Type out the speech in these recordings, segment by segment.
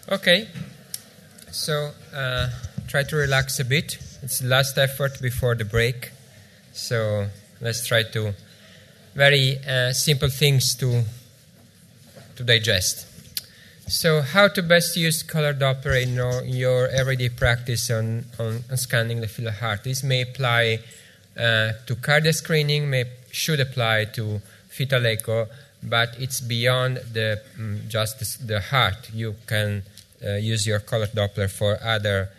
Okay, so try to relax a bit. It's the last effort before the break. So let's try to very simple things to digest. So how to best use color Doppler in your everyday practice on scanning the field of heart. This may apply to cardiac screening, should apply to fetal echo, but it's beyond just the heart. You can use your color Doppler for other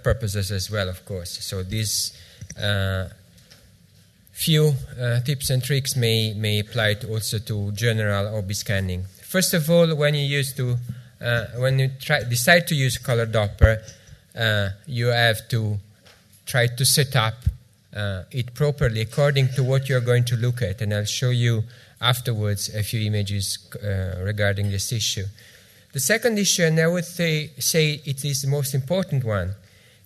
purposes as well, of course. So these few tips and tricks may apply also to general OB scanning. First of all, when you decide to use color Doppler, you have to try to set up it properly according to what you're going to look at, and I'll show you afterwards a few images regarding this issue. The second issue, and I would say it is the most important one,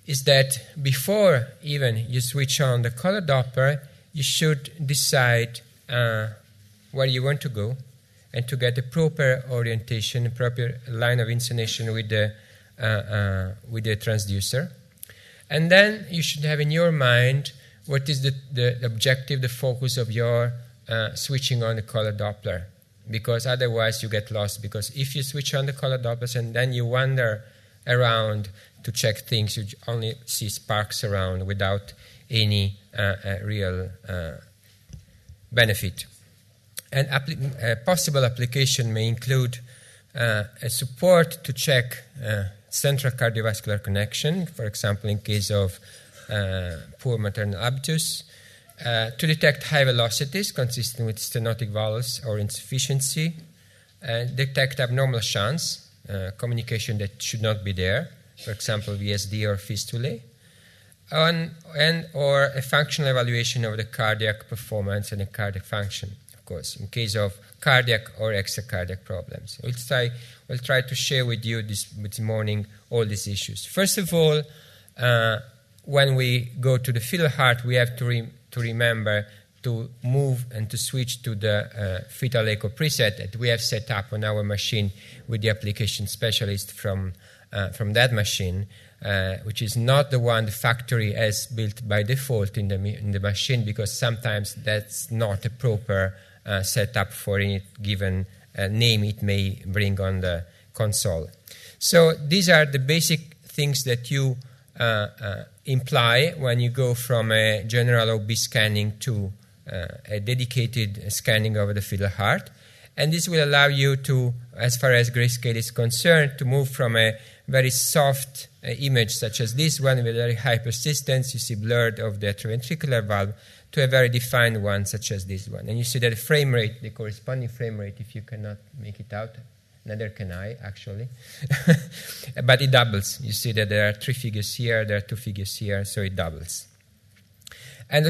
is that before even you switch on the color Doppler, you should decide where you want to go and to get a proper orientation, a proper line of inclination with the transducer. And then you should have in your mind what is the objective, the focus of your switching on the color Doppler, because otherwise you get lost. Because if you switch on the color Dopplers and then you wander around to check things, you only see sparks around without any real benefit. And possible application may include a support to check central cardiovascular connection, for example, in case of poor maternal habitus, to detect high velocities consistent with stenotic valves or insufficiency, detect abnormal shunts, communication that should not be there, for example, VSD or fistulae, or a functional evaluation of the cardiac performance and the cardiac function, of course, in case of cardiac or extracardiac problems. We'll try to share with you this morning all these issues. First of all, when we go to the field of heart, we have to remember to move and to switch to the fetal echo preset that we have set up on our machine with the application specialist from that machine, which is not the one the factory has built by default in the machine, because sometimes that's not a proper setup for any given name it may bring on the console. So these are the basic things that you imply when you go from a general OB scanning to a dedicated scanning of the field of heart. And this will allow you to, as far as grayscale is concerned, to move from a very soft image such as this one with very high persistence, you see blurred of the atrioventricular valve, to a very defined one such as this one. And you see that the frame rate, the corresponding frame rate, if you cannot make it out, neither can I, actually. But it doubles. You see that there are 3 figures here, there are 2 figures here, so it doubles. And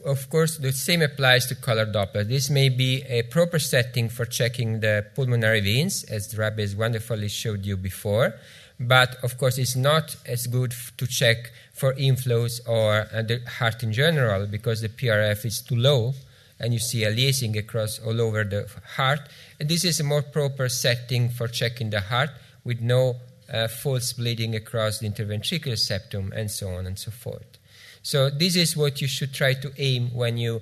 of course, the same applies to color Doppler. This may be a proper setting for checking the pulmonary veins, as Rabbi has wonderfully showed you before. But, of course, it's not as good to check for inflows or the heart in general, because the PRF is too low, and you see aliasing across all over the heart. And this is a more proper setting for checking the heart with no false bleeding across the interventricular septum, and so on and so forth. So this is what you should try to aim when you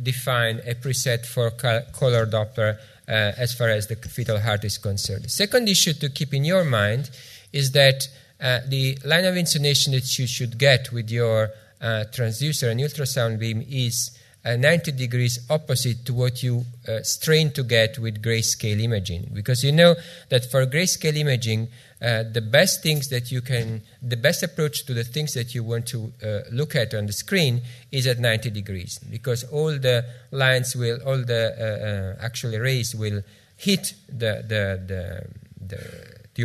define a preset for color Doppler as far as the fetal heart is concerned. The second issue to keep in your mind is that the line of inclination that you should get with your transducer and ultrasound beam is 90 degrees opposite to what you strain to get with grayscale imaging. Because you know that for grayscale imaging, the best approach to the things that you want to look at on the screen is at 90 degrees, because all the lines actually rays will hit the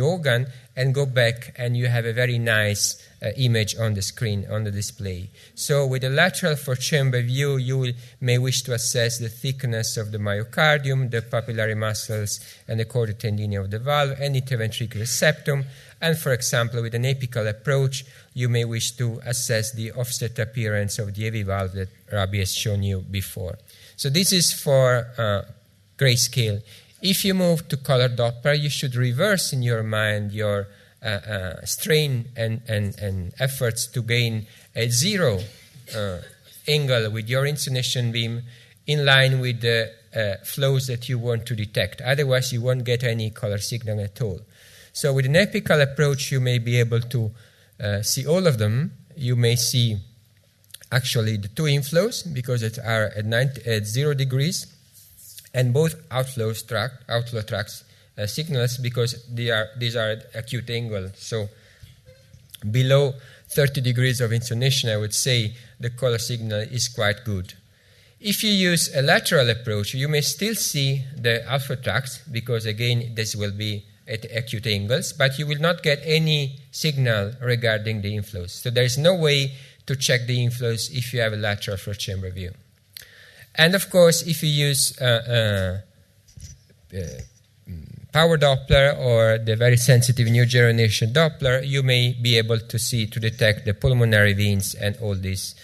organ and go back, and you have a very nice image on the screen, on the display. So with a lateral four-chamber view, you may wish to assess the thickness of the myocardium, the papillary muscles, and the chordae tendineae of the valve, and interventricular septum. And for example, with an apical approach, you may wish to assess the offset appearance of the AV valve that Rabbi has shown you before. So this is for grayscale. If you move to color Doppler, you should reverse in your mind your strain and efforts to gain a zero angle with your intonation beam in line with the flows that you want to detect. Otherwise, you won't get any color signal at all. So with an epical approach, you may be able to see all of them. You may see actually the two inflows because it are at 0 degrees, and both outflow tracks signals because these are at acute angle. So below 30 degrees of intonation, I would say the color signal is quite good. If you use a lateral approach, you may still see the alpha tracks because, again, this will be at acute angles, but you will not get any signal regarding the inflows. So there is no way to check the inflows if you have a lateral four-chamber view. And, of course, if you use power Doppler or the very sensitive new generation Doppler, you may be able to detect the pulmonary veins and all these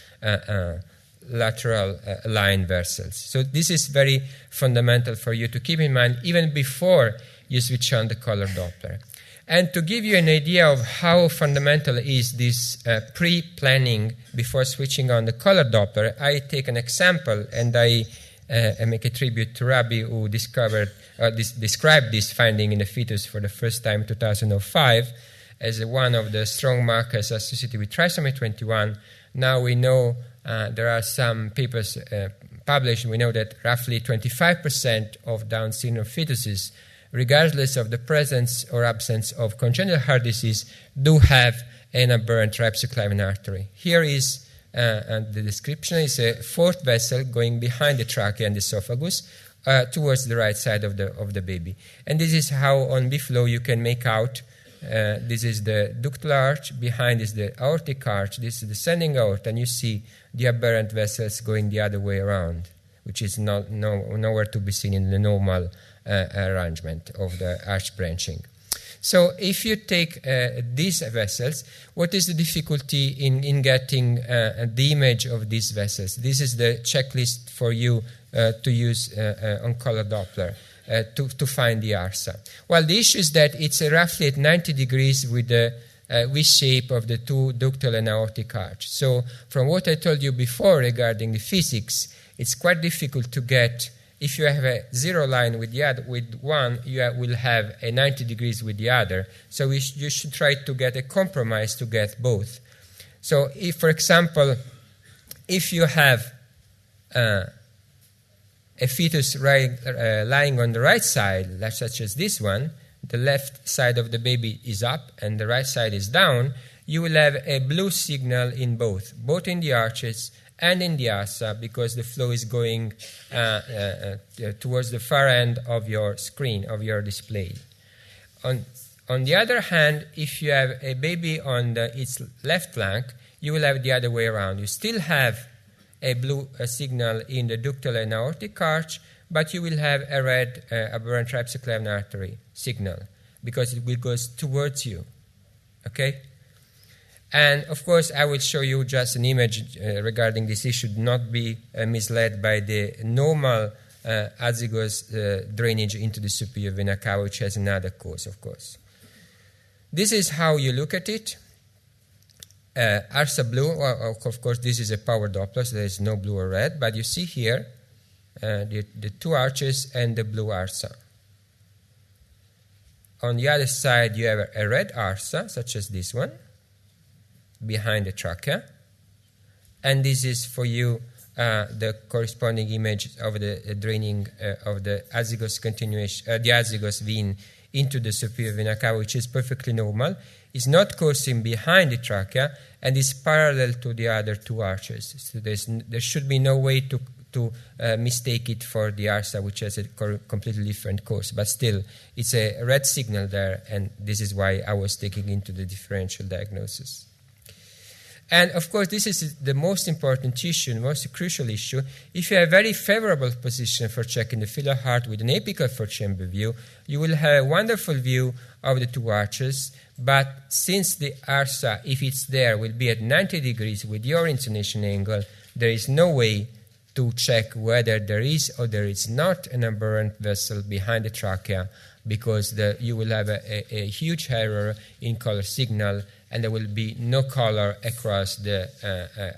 lateral line vessels. So this is very fundamental for you to keep in mind even before you switch on the color Doppler. And to give you an idea of how fundamental is this pre-planning before switching on the color Doppler, I take an example and I make a tribute to Rabbi, who described this finding in the fetus for the first time in 2005 as one of the strong markers associated with trisomy 21. Now we know there are some papers published. We know that roughly 25% of Down syndrome fetuses, regardless of the presence or absence of congenital heart disease, do have an aberrant right subclavian artery. Here is and the description is a fourth vessel going behind the trachea and the esophagus towards the right side of the baby. And this is how on B-flow you can make out. This is the ductal arch, behind is the aortic arch, this is the descending aorta, and you see the aberrant vessels going the other way around, which is nowhere to be seen in the normal arrangement of the arch branching. So if you take these vessels, what is the difficulty in getting the image of these vessels? This is the checklist for you to use on color Doppler to find the ARSA. Well, the issue is that it's roughly at 90 degrees with the V-shape of the two ductal and aortic arch. So from what I told you before regarding the physics, it's quite difficult to get. If you have a zero line with the other, with one, you will have a 90 degrees with the other. So you should try to get a compromise to get both. So if, for example, if you have a fetus lying on the right side, such as this one, the left side of the baby is up and the right side is down, you will have a blue signal in both in the arches and in the ARSA, because the flow is going towards the far end of your screen, of your display. On the other hand, if you have a baby on its left flank, you will have the other way around. You still have a blue signal in the ductal and aortic arch, but you will have a red aberrant right subclavian artery signal because it will go towards you. Okay? And of course, I will show you just an image regarding this issue. Do not be misled by the normal azygous drainage into the superior vena cava, which has another cause, of course. This is how you look at it. ARSA blue, of course, this is a power Doppler, so there is no blue or red, but you see here the two arches and the blue ARSA. On the other side, you have a red ARSA, such as this one, behind the trachea, and this is for you the corresponding image of the draining of the azygous continuation, the azygous vein into the superior vena cava, which is perfectly normal. It's not coursing behind the trachea and is parallel to the other two arches. So there should be no way to mistake it for the ARSA, which has a completely different course. But still, it's a red signal there, and this is why I was taking into the differential diagnosis. And of course, this is the most important issue, the most crucial issue. If you have a very favorable position for checking the filial heart with an apical four-chamber view, you will have a wonderful view of the two arches. But since the ARSA, if it's there, will be at 90 degrees with your intonation angle, there is no way to check whether there is or there is not an aberrant vessel behind the trachea, because you will have a huge error in color signal, and there will be no color across the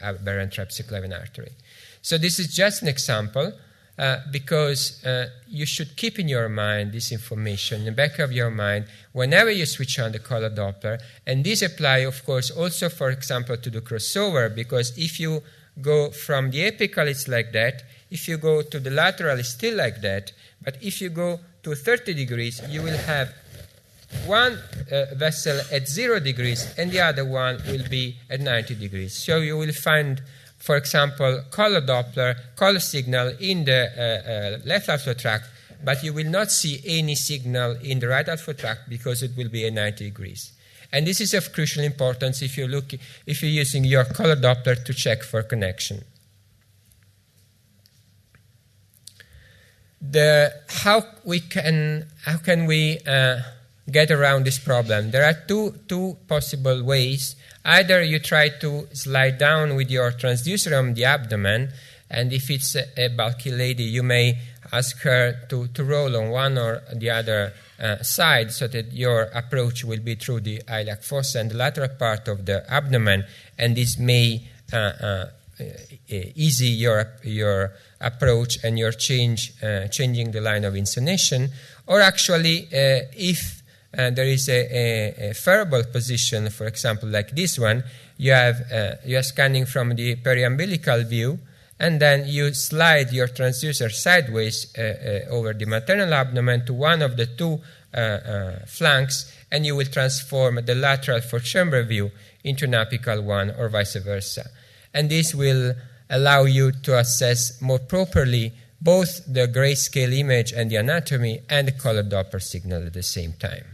aberrant trapsoclavian artery. So this is just an example, because you should keep in your mind this information, in the back of your mind, whenever you switch on the color Doppler. And this apply, of course, also, for example, to the crossover, because if you go from the apical, it's like that. If you go to the lateral, it's still like that. But if you go to 30 degrees, you will have one vessel at 0 degrees, and the other one will be at 90 degrees. So you will find, for example, color Doppler, color signal in the left outflow tract, but you will not see any signal in the right outflow tract because it will be at 90 degrees. And this is of crucial importance if you're using your color Doppler to check for connection. How can we get around this problem? There are two possible ways. Either you try to slide down with your transducer on the abdomen, and if it's a bulky lady, you may ask her to roll on one or the other side, so that your approach will be through the iliac fossa and the lateral part of the abdomen, and this may easy your approach and your changing the line of insonation. Or actually, if there is a ferrable position, for example, like this one, you are scanning from the periumbilical view, and then you slide your transducer sideways over the maternal abdomen to one of the two flanks, and you will transform the lateral four-chamber view into an apical one, or vice versa. And this will allow you to assess more properly both the grayscale image and the anatomy and the color Doppler signal at the same time.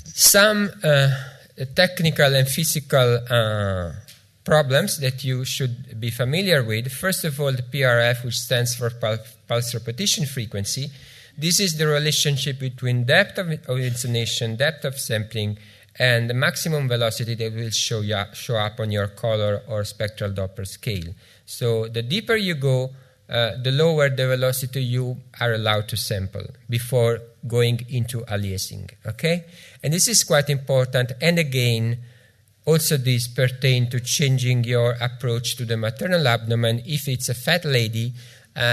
Some technical and physical problems that you should be familiar with. First of all, the PRF, which stands for pulse repetition frequency. This is the relationship between depth of insonation, depth of sampling, and the maximum velocity that will show up on your color or spectral Doppler scale. So the deeper you go, the lower the velocity you are allowed to sample before going into aliasing. Okay? And this is quite important. And again, also this pertains to changing your approach to the maternal abdomen. If it's a fat lady,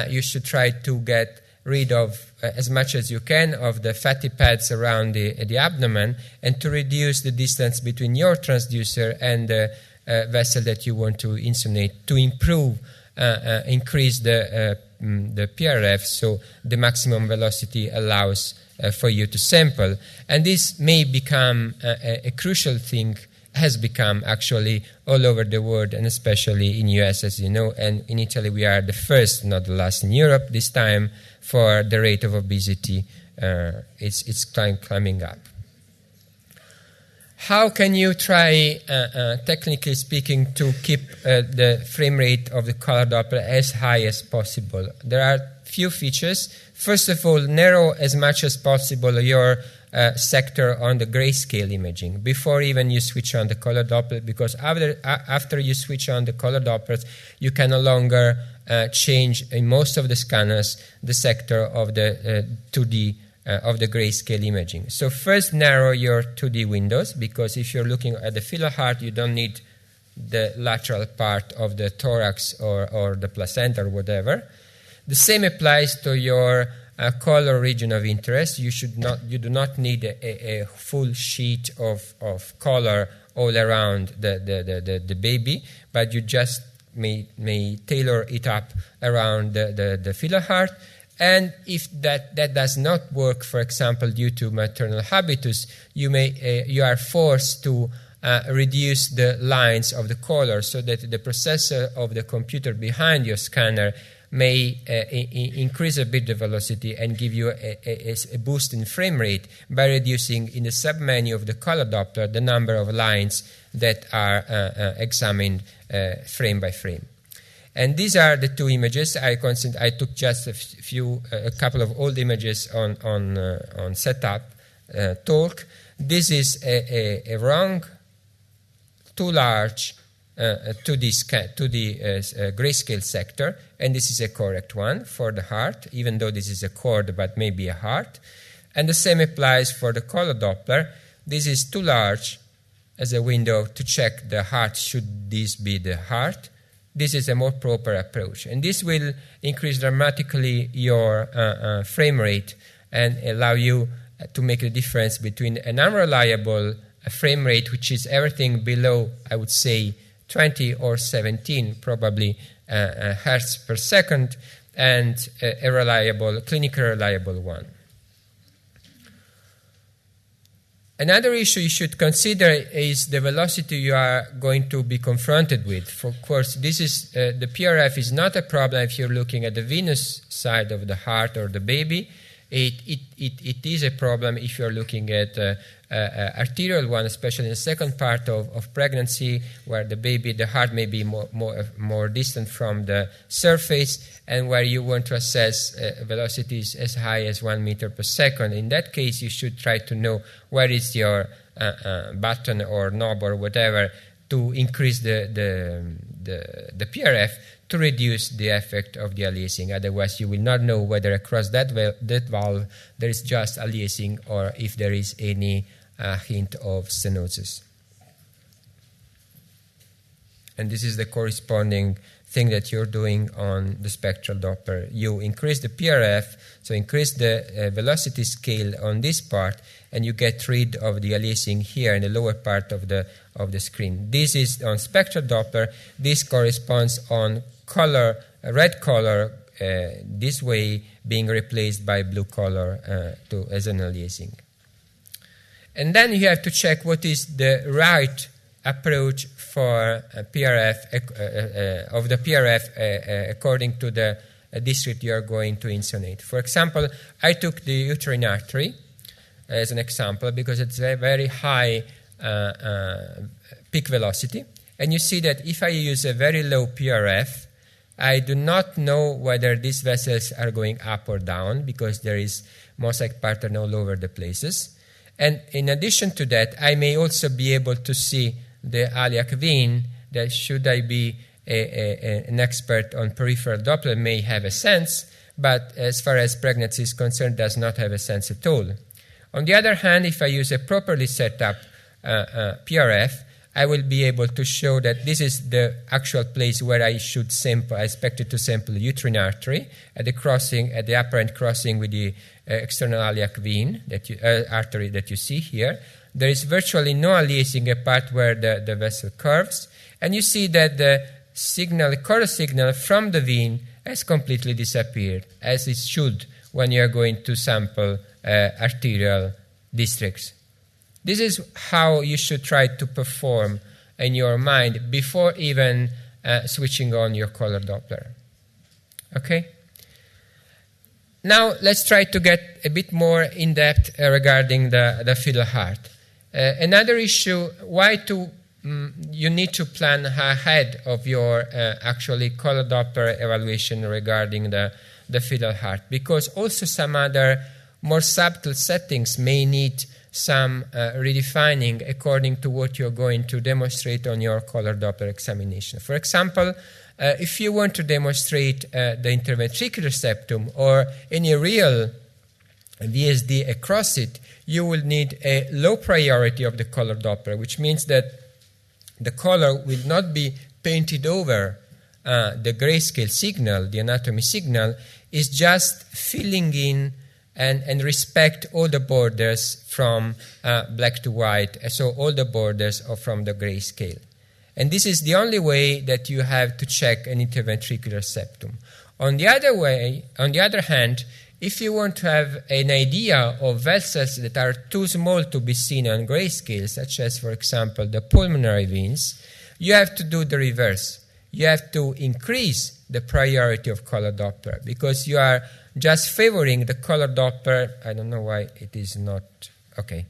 you should try to get rid of as much as you can of the fatty pads around the abdomen, and to reduce the distance between your transducer and the vessel that you want to insonate, to increase the PRF, so the maximum velocity allows for you to sample. And this may become a crucial thing, has become actually all over the world, and especially in US, as you know, and in Italy we are the first, not the last in Europe this time, for the rate of obesity. It's climbing up. How can you try, technically speaking, to keep the frame rate of the color Doppler as high as possible? There are few features. First of all, narrow as much as possible your sector on the grayscale imaging before even you switch on the color Doppler, because after you switch on the color Dopplers, you can no longer change in most of the scanners the sector of the 2D of the grayscale imaging. So first narrow your 2D windows, because if you're looking at the filial heart, you don't need the lateral part of the thorax or the placenta or whatever. The same applies to your color region of interest. You do not need a full sheet of color all around the baby, but you just may tailor it up around the filial heart. And if that does not work, for example, due to maternal habitus, you are forced to reduce the lines of the color, so that the processor of the computer behind your scanner may increase a bit the velocity and give you a boost in frame rate by reducing in the submenu of the color Doppler the number of lines that are examined frame by frame. And these are the two images. I took just a couple of old images on setup talk. This is a wrong, too large to the grayscale sector, and this is a correct one for the heart, even though this is a chord but maybe a heart. And the same applies for the color Doppler. This is too large as a window to check the heart, should this be the heart. This is a more proper approach, and this will increase dramatically your frame rate and allow you to make a difference between an unreliable frame rate, which is everything below, I would say, 20 or 17 probably hertz per second, and a reliable, clinically reliable one. Another issue you should consider is the velocity you are going to be confronted with. Of course, this is the PRF is not a problem if you're looking at the venous side of the heart or the baby. It is a problem if you're looking at arterial one, especially in the second part of pregnancy, where the heart may be more distant from the surface, and where you want to assess velocities as high as 1 meter per second. In that case, you should try to know where is your button or knob or whatever to increase the PRF to reduce the effect of the aliasing. Otherwise, you will not know whether across that valve there is just aliasing or if there is any hint of stenosis. And this is the corresponding thing that you're doing on the spectral Doppler. You increase the PRF, so increase the velocity scale on this part, and you get rid of the aliasing here in the lower part of the screen. This is on spectral Doppler. This corresponds on color, red color, this way being replaced by blue color as an aliasing. And then you have to check what is the right approach for PRF of the PRF according to the district you are going to insonate. For example, I took the uterine artery as an example because it's a very high peak velocity, and you see that if I use a very low PRF, I do not know whether these vessels are going up or down because there is mosaic pattern all over the places. And in addition to that, I may also be able to see the iliac vein that, should I be an expert on peripheral Doppler, may have a sense, but as far as pregnancy is concerned, does not have a sense at all. On the other hand, if I use a properly set up PRF, I will be able to show that this is the actual place where I should sample. I expected to sample the uterine artery at the crossing, at the apparent crossing with the external iliac vein, artery that you see here. There is virtually no aliasing apart where the vessel curves, and you see that the color signal from the vein has completely disappeared, as it should when you are going to sample arterial districts. This is how you should try to perform in your mind before even switching on your color Doppler. Okay? Now let's try to get a bit more in depth regarding the fiddle heart. Another issue, you need to plan ahead of your actually color Doppler evaluation regarding the fiddle heart, because also some other more subtle settings may need some redefining according to what you're going to demonstrate on your color Doppler examination. For example, if you want to demonstrate the interventricular septum or any real VSD across it, you will need a low priority of the color Doppler, which means that the color will not be painted over the grayscale signal, the anatomy signal, is just filling in and respect all the borders from black to white, so all the borders are from the grayscale. And this is the only way that you have to check an interventricular septum. On the other hand, if you want to have an idea of vessels that are too small to be seen on grayscale, such as, for example, the pulmonary veins, you have to do the reverse. You have to increase the priority of color Doppler because you are just favoring the color Doppler. I don't know why it is not okay.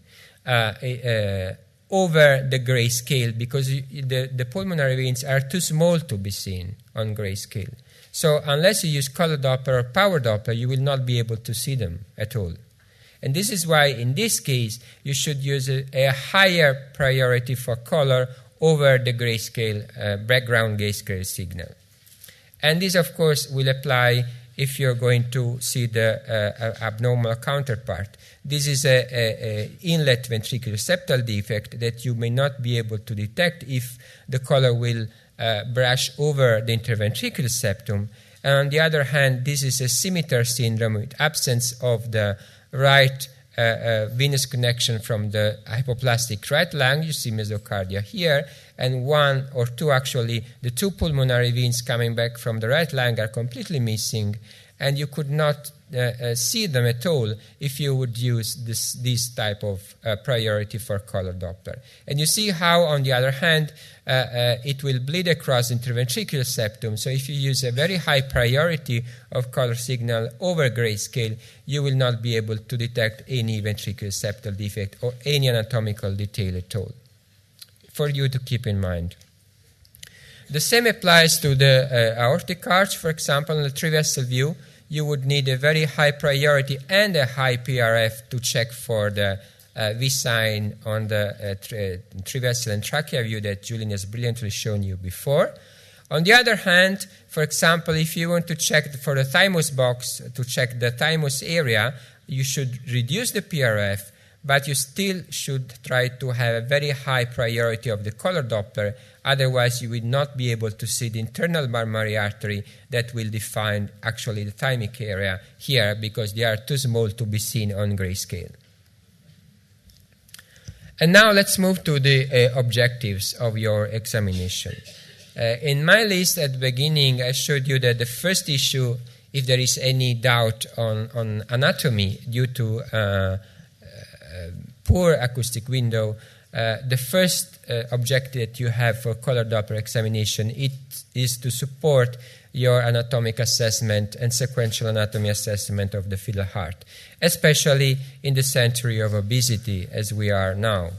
Over the grayscale because the pulmonary veins are too small to be seen on grayscale. So unless you use color Doppler or power Doppler, you will not be able to see them at all. And this is why in this case you should use a higher priority for color over the grayscale, background grayscale signal. And this, of course, will apply if you're going to see the abnormal counterpart. This is an inlet ventricular septal defect that you may not be able to detect if the color will brush over the interventricular septum. And on the other hand, this is a scimitar syndrome with absence of the right venous connection from the hypoplastic right lung. You see mesocardia here, and one or two, actually, the two pulmonary veins coming back from the right lung are completely missing, and you could not see them at all if you would use this type of priority for color Doppler. And you see how, on the other hand, it will bleed across interventricular septum. So if you use a very high priority of color signal over grayscale, you will not be able to detect any ventricular septal defect or any anatomical detail at all, for you to keep in mind. The same applies to the aortic arch. For example, in the trivessel view, you would need a very high priority and a high PRF to check for the V sign on the trivessel and trachea view that Julian has brilliantly shown you before. On the other hand, for example, if you want to check for the thymus box, to check the thymus area, you should reduce the PRF, but you still should try to have a very high priority of the color Doppler. Otherwise, you will not be able to see the internal mammary artery that will define actually the thymic area here, because they are too small to be seen on grayscale. And now let's move to the objectives of your examination. In my list at the beginning, I showed you that the first issue, if there is any doubt on anatomy due to poor acoustic window, the first objective that you have for color Doppler examination is to support your anatomic assessment and sequential anatomy assessment of the fetal heart, especially in the century of obesity as we are now.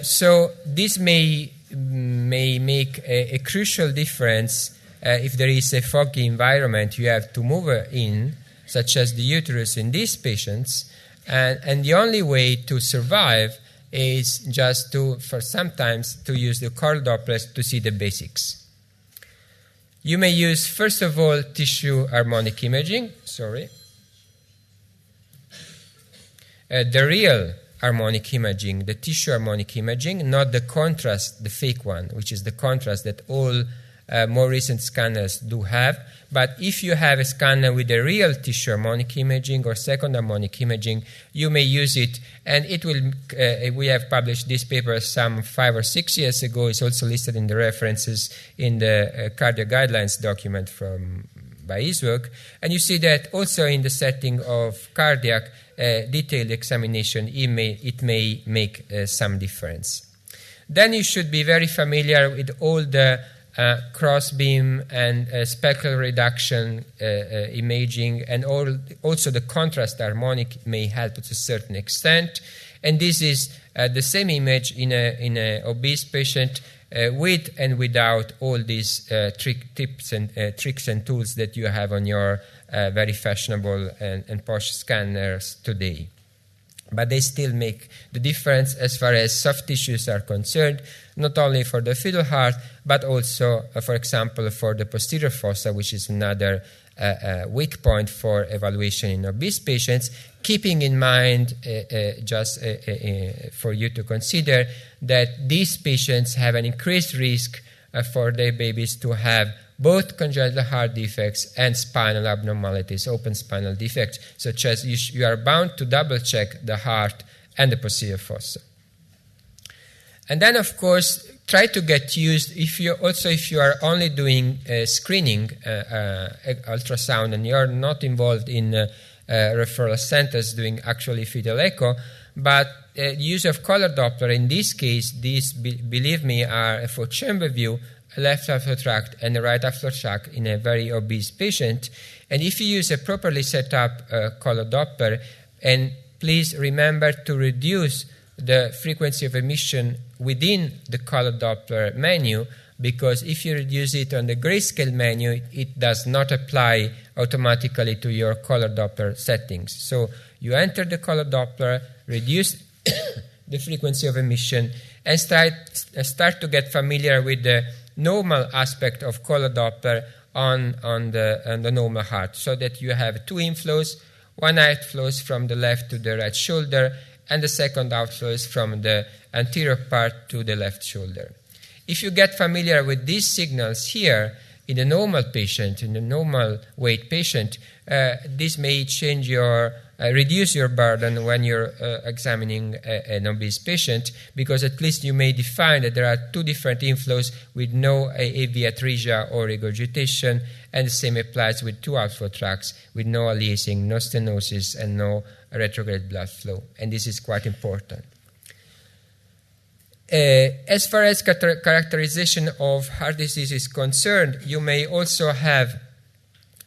So this may make a crucial difference if there is a foggy environment you have to move in, such as the uterus in these patients, and the only way to survive is just sometimes to use the color Dopplers to see the basics. You may use, first of all, tissue harmonic imaging. The real harmonic imaging, the tissue harmonic imaging, not the contrast, the fake one, which is the contrast that all more recent scanners do have. But if you have a scanner with a real tissue harmonic imaging or second harmonic imaging, you may use it, and it will. We have published this paper some 5 or 6 years ago. It's also listed in the references in the cardiac guidelines document by his work. And you see that also in the setting of cardiac detailed examination, it may make some difference. Then you should be very familiar with all the cross-beam and speckle reduction imaging, and also the contrast harmonic may help to a certain extent. And this is the same image in an obese patient with and without all these tricks and tools that you have on your very fashionable and posh scanners today. But they still make the difference as far as soft tissues are concerned, not only for the fetal heart, but also, for example, for the posterior fossa, which is another weak point for evaluation in obese patients, keeping in mind, for you to consider, that these patients have an increased risk for their babies to have both congenital heart defects and spinal abnormalities, open spinal defects, such as you are bound to double-check the heart and the posterior fossa. And then, of course, try to get used, if you are only doing screening ultrasound and you are not involved in referral centers doing actually fetal echo, but use of color Doppler, in this case, these, believe me, are a four-chamber view, a left after tract and a right after tract in a very obese patient. And if you use a properly set up color Doppler, and please remember to reduce the frequency of emission within the color Doppler menu, because if you reduce it on the grayscale menu, it does not apply automatically to your color Doppler settings. So you enter the color Doppler, reduce the frequency of emission, and start to get familiar with the normal aspect of color Doppler on the normal heart, so that you have two inflows. One outflows from the left to the right shoulder, and the second outflows from the anterior part to the left shoulder. If you get familiar with these signals here in a normal patient, in a normal weight patient, this may change reduce your burden when you're examining an obese patient, because at least you may define that there are two different inflows with no AV atresia or regurgitation, and the same applies with two outflow tracts with no aliasing, no stenosis, and no retrograde blood flow. And this is quite important. As far as characterization of heart disease is concerned, you may also have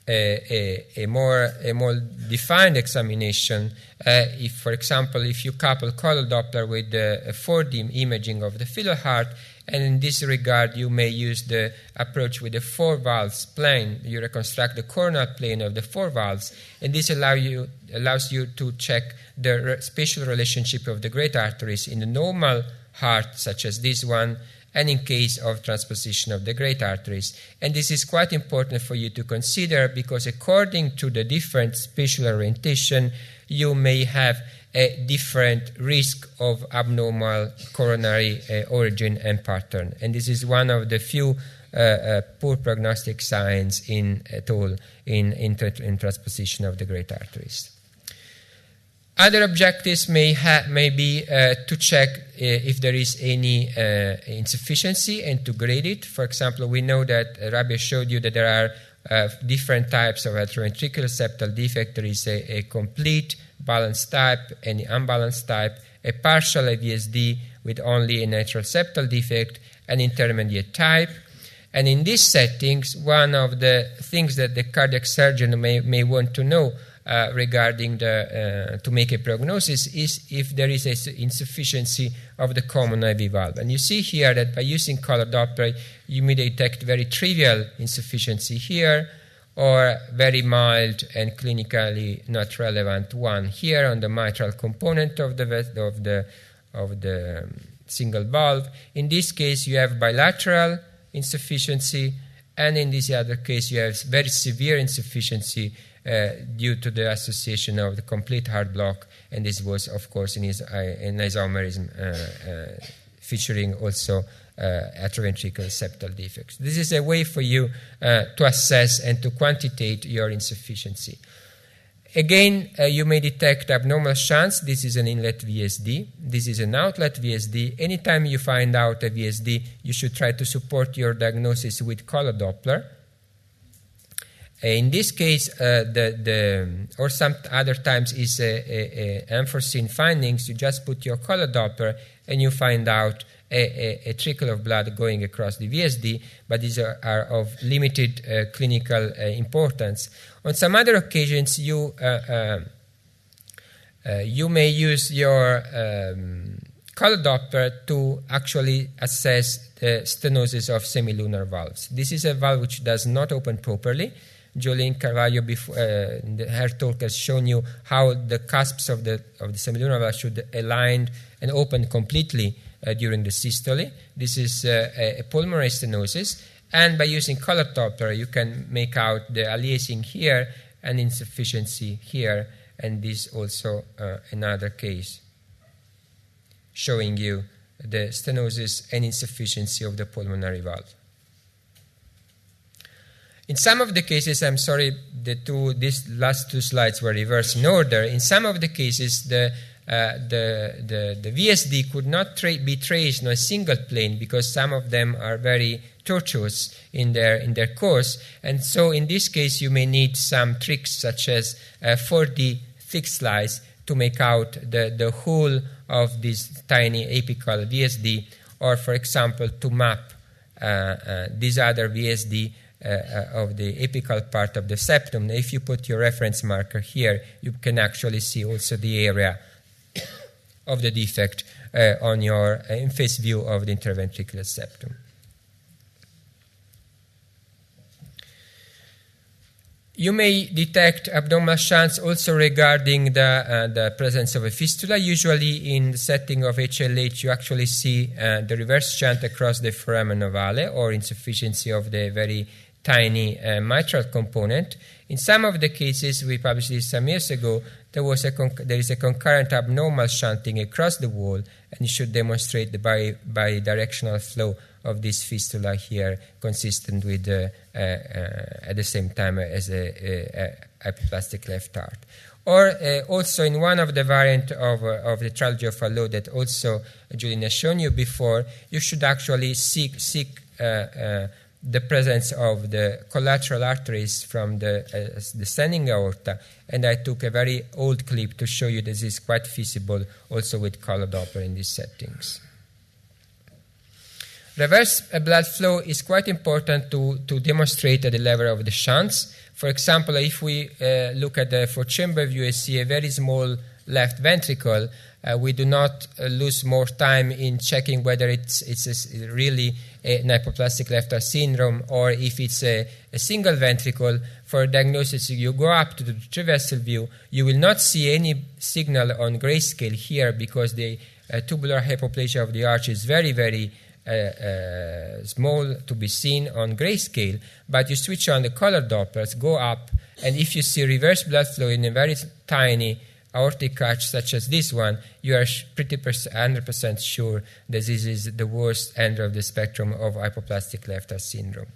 a more defined examination. If, for example, if you couple color Doppler with a 4D imaging of the filial heart, and in this regard you may use the approach with the four valves plane. You reconstruct the coronal plane of the four valves, and this allows you to check the spatial relationship of the great arteries in the normal heart, such as this one, and in case of transposition of the great arteries. And this is quite important for you to consider, because according to the different spatial orientation, you may have a different risk of abnormal coronary origin and pattern. And this is one of the few poor prognostic signs in transposition of the great arteries. Other objectives may be to check if there is any insufficiency and to grade it. For example, we know that Rabia showed you that there are different types of atrioventricular septal defect. There is a complete balanced type, an unbalanced type, a partial AVSD with only a natural septal defect, an intermediate type. And in these settings, one of the things that the cardiac surgeon may want to know regarding to make a prognosis is if there is an insufficiency of the common IV valve. And you see here that by using color Doppler, you may detect very trivial insufficiency here, or very mild and clinically not relevant one here on the mitral component of the single valve. In this case, you have bilateral insufficiency, and in this other case, you have very severe insufficiency due to the association of the complete heart block, and this was, of course, in isomerism, featuring also atrioventricular septal defects. This is a way for you to assess and to quantitate your insufficiency. Again, you may detect abnormal shunts. This is an inlet VSD. This is an outlet VSD. Anytime you find out a VSD, you should try to support your diagnosis with color Doppler. In this case, or some other times is unforeseen findings. You just put your color Doppler and you find out a trickle of blood going across the VSD, but these are of limited clinical importance. On some other occasions, you may use your color Doppler to actually assess the stenosis of semilunar valves. This is a valve which does not open properly. Jolene Carvalho in her talk has shown you how the cusps of the semilunar valve should align and open completely during the systole. This is a pulmonary stenosis, and by using color Doppler, you can make out the aliasing here and insufficiency here, and this also another case showing you the stenosis and insufficiency of the pulmonary valve. In some of the cases, I'm sorry, these last two slides were reversed in order. In some of the cases, the VSD could not be traced on a single plane, because some of them are very tortuous in their course, and so in this case you may need some tricks such as 4D thick slice to make out the whole of this tiny apical VSD, or for example to map this other VSD of the apical part of the septum. If you put your reference marker here, you can actually see also the area of the defect on your in-face view of the interventricular septum. You may detect abnormal shunts also regarding the presence of a fistula. Usually in the setting of HLH, you actually see the reverse shunt across the foramen ovale or insufficiency of the very tiny mitral component. In some of the cases, we published this some years ago, there is a concurrent abnormal shunting across the wall, and you should demonstrate the bidirectional flow of this fistula here, consistent with at the same time as a hypoplastic left heart. Or also in one of the variant of the trilogy of Fallot that also Julian has shown you before, you should actually seek the presence of the collateral arteries from the descending aorta, and I took a very old clip to show you this is quite feasible also with color Doppler in these settings. Reverse blood flow is quite important to demonstrate at the level of the shunts. For example, if we look at the four-chamber view, you see a very small left ventricle. We do not lose more time in checking whether it's really an hypoplastic left heart syndrome or if it's a single ventricle. For diagnosis, you go up to the trivessel view. You will not see any signal on grayscale here because the tubular hypoplasia of the arch is very, very small to be seen on grayscale, but you switch on the color Dopplers, go up, and if you see reverse blood flow in a very tiny aortic arch such as this one, you are pretty 100% sure that this is the worst end of the spectrum of hypoplastic left heart syndrome.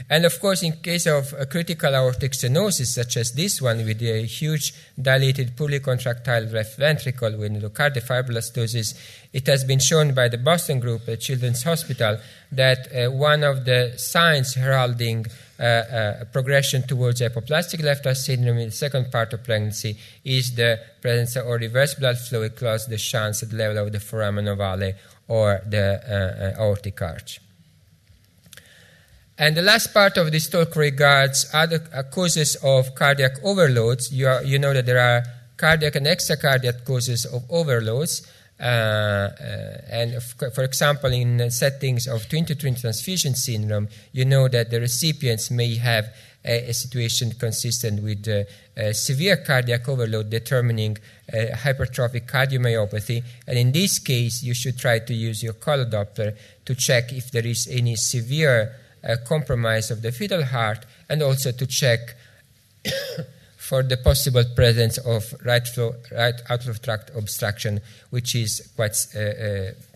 And of course, in case of a critical aortic stenosis, such as this one, with a huge dilated, poorly contractile left ventricle with endocardial fibroblastosis, it has been shown by the Boston group at Children's Hospital that one of the signs heralding progression towards hypoplastic left heart syndrome in the second part of pregnancy is the presence of reverse blood flow across the shunts at the level of the foramen ovale or the aortic arch. And the last part of this talk regards other causes of cardiac overloads. You know that there are cardiac and extracardiac causes of overloads. And for example, in settings of twin-to-twin transfusion syndrome, you know that the recipients may have a situation consistent with severe cardiac overload determining hypertrophic cardiomyopathy. And in this case, you should try to use your color Doppler to check if there is any severe compromise of the fetal heart, and also to check for the possible presence of right outflow tract obstruction, which is quite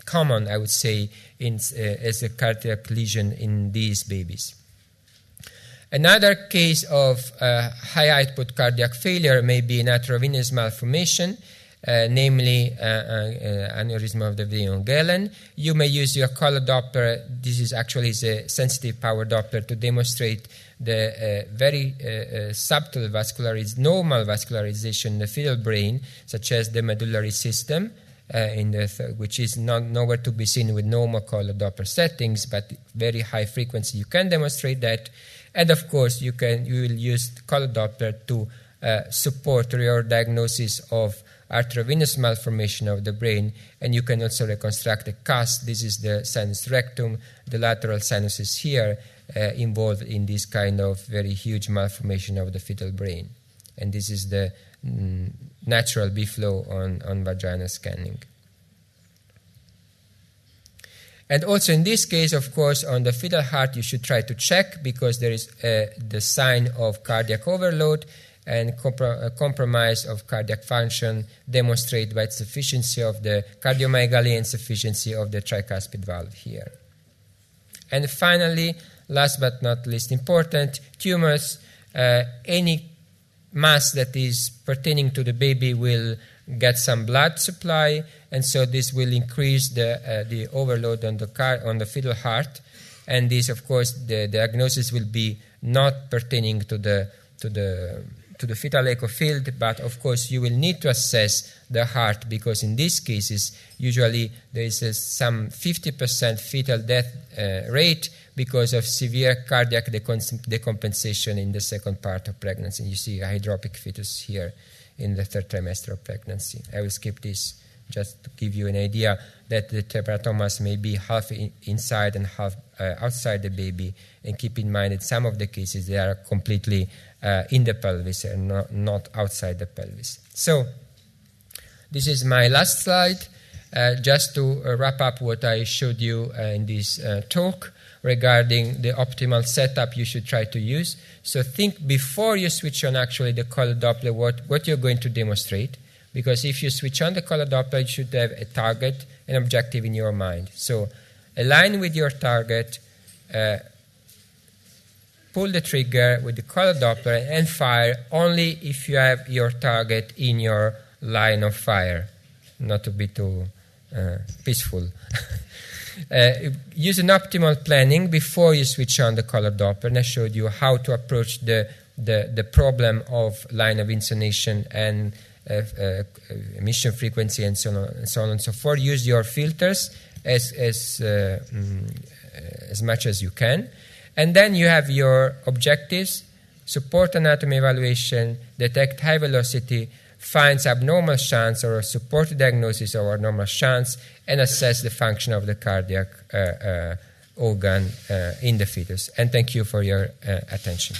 common, I would say, as a cardiac lesion in these babies. Another case of high output cardiac failure may be an atriovenous malformation, namely aneurysm of the vein Galen. You may use your color Doppler. This is actually a sensitive power Doppler to demonstrate the very subtle normal vascularization in the fetal brain, such as the medullary system, which is nowhere to be seen with normal color Doppler settings, but very high frequency. You can demonstrate that, and of course you will use color Doppler to support your diagnosis of arteriovenous malformation of the brain, and you can also reconstruct a cast. This is the sinus rectum, the lateral sinuses here involved in this kind of very huge malformation of the fetal brain. And this is the natural B-flow on vaginal scanning. And also in this case, of course, on the fetal heart, you should try to check because there is the sign of cardiac overload, and compromise of cardiac function demonstrated by insufficiency of the cardiomegaly and insufficiency of the tricuspid valve here. And finally, last but not least important, tumors. Any mass that is pertaining to the baby will get some blood supply, and so this will increase the overload on the fetal heart. And this, of course, the diagnosis will be not pertaining to the fetal echo field, but of course you will need to assess the heart, because in these cases usually there is some 50% fetal death rate because of severe cardiac decompensation in the second part of pregnancy. You see a hydropic fetus here in the third trimester of pregnancy. I will skip this just to give you an idea that the teratoma may be half inside and half outside the baby, and keep in mind that some of the cases they are completely in the pelvis and not outside the pelvis. So this is my last slide, just to wrap up what I showed you in this talk regarding the optimal setup you should try to use. So think before you switch on actually the color Doppler what you're going to demonstrate, because if you switch on the color Doppler, you should have a target, an objective in your mind. So align with your target, pull the trigger with the color Doppler and fire only if you have your target in your line of fire, not to be too peaceful. Use an optimal planning before you switch on the color Doppler, and I showed you how to approach the problem of line of insonation and emission frequency and so on and so forth. Use your filters as much as you can. And then you have your objectives: support anatomy evaluation, detect high velocity, finds abnormal shunts or support diagnosis of abnormal shunts, and assess the function of the cardiac organ in the fetus. And thank you for your attention.